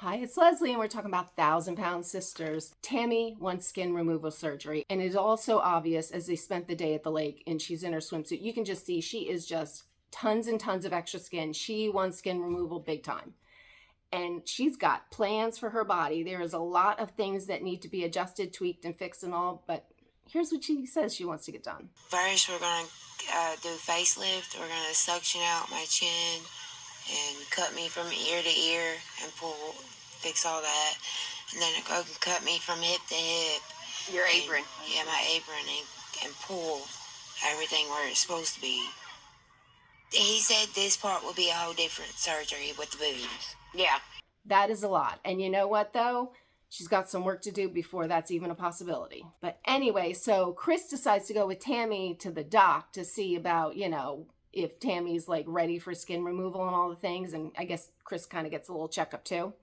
Hi, it's Leslie, and we're talking about 1,000-pound sisters. Tammy wants skin removal surgery, and it's also obvious as they spent the day at the lake and she's in her swimsuit. You can just see she is just tons and tons of extra skin. She wants skin removal big time. And she's got plans for her body. There is a lot of things that need to be adjusted, tweaked, and fixed and all, but here's what she says she wants to get done. First, we're going to do facelift. We're going to suction out my chin and cut me from ear to ear and fix all that. And then go and cut me from hip to hip. Your apron. Yeah, my apron, and pull everything where it's supposed to be. He said this part will be a whole different surgery with the boobs. Yeah. That is a lot. And you know what, though? She's got some work to do before that's even a possibility. But anyway, so Chris decides to go with Tammy to the doc to see about, if Tammy's like ready for skin removal and all the things. And I guess Chris kind of gets a little checkup too.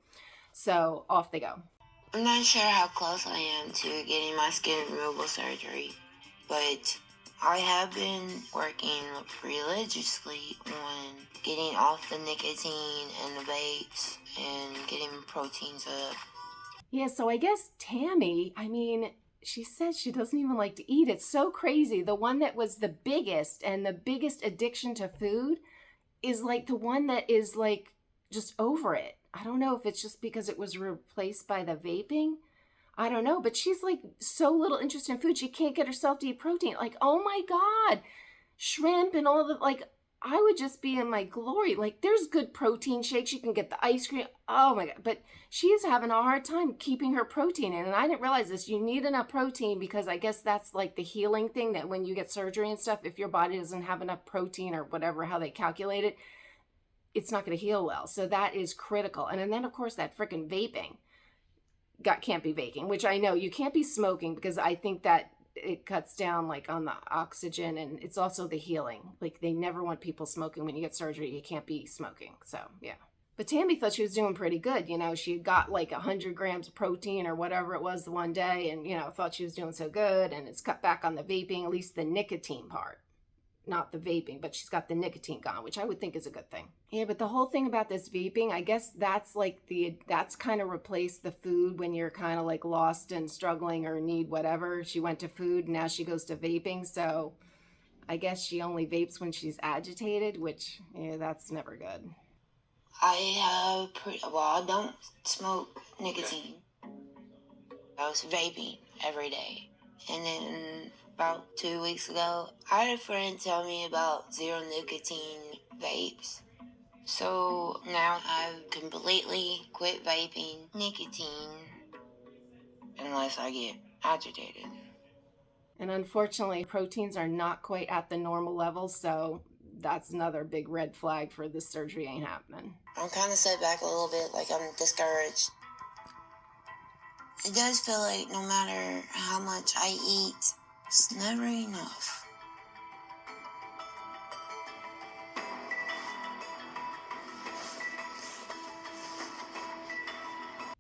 So off they go. I'm not sure how close I am to getting my skin removal surgery, but I have been working religiously on getting off the nicotine and the vapes and getting proteins up. Yeah, so I guess Tammy, she says she doesn't even like to eat. It's so crazy. The one that was the biggest and the biggest addiction to food is like the one that is like just over it. I don't know if it's just because it was replaced by the vaping. I don't know, but she's like so little interest in food. She can't get herself to eat protein. Like, oh my God, shrimp and all the, like, I would just be in my glory. Like, there's good protein shakes. You can get the ice cream. Oh my God. But she is having a hard time keeping her protein in. And I didn't realize this. You need enough protein because I guess that's like the healing thing, that when you get surgery and stuff, if your body doesn't have enough protein or whatever, how they calculate it, it's not going to heal well. So that is critical. And then, of course, that freaking vaping. Can't be vaping, which I know you can't be smoking because I think that it cuts down like on the oxygen, and it's also the healing. Like, they never want people smoking when you get surgery. You can't be smoking. So yeah. But Tammy thought she was doing pretty good. She got like 100 grams of protein or whatever it was the one day, and thought she was doing so good. And it's cut back on the vaping, at least the nicotine part. Not the vaping, but she's got the nicotine gone, which I would think is a good thing. Yeah, but the whole thing about this vaping, I guess that's kind of replaced the food when you're kind of like lost and struggling or need whatever. She went to food, and now she goes to vaping. So I guess she only vapes when she's agitated, which, that's never good. I don't smoke nicotine. I was vaping every day. And then about 2 weeks ago, I had a friend tell me about zero nicotine vapes. So now I've completely quit vaping nicotine unless I get agitated. And unfortunately, proteins are not quite at the normal level, so that's another big red flag for this surgery ain't happening. I'm kind of set back a little bit, like I'm discouraged. It does feel like no matter how much I eat, it's never enough.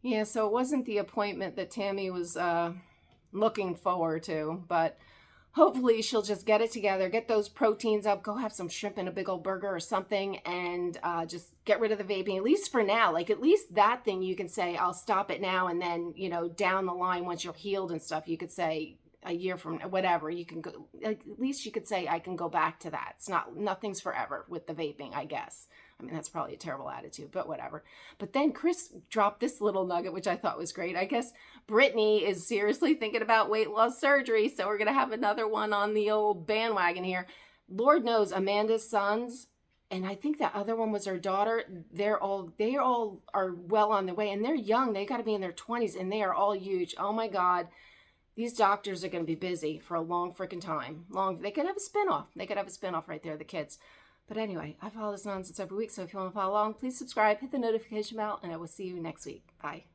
Yeah, so it wasn't the appointment that Tammy was looking forward to, but hopefully she'll just get it together, get those proteins up, go have some shrimp and a big old burger or something, and just get rid of the vaping, at least for now. Like, at least that thing you can say, I'll stop it now, and then, down the line, once you're healed and stuff, you could say a year from whatever, you can go, like, at least you could say, I can go back to that. It's nothing's forever with the vaping, I guess. That's probably a terrible attitude, but whatever. But then Chris dropped this little nugget, which I thought was great. I guess Brittany is seriously thinking about weight loss surgery, so we're going to have another one on the old bandwagon here. Lord knows Amanda's sons, and I think that other one was her daughter, they all are well on their way, and they're young. They got to be in their 20s, and they are all huge. Oh my God. These doctors are going to be busy for a long freaking time. They could have a spinoff. They could have a spinoff right there, the kids. But anyway, I follow this nonsense every week, so if you want to follow along, please subscribe, hit the notification bell, and I will see you next week. Bye.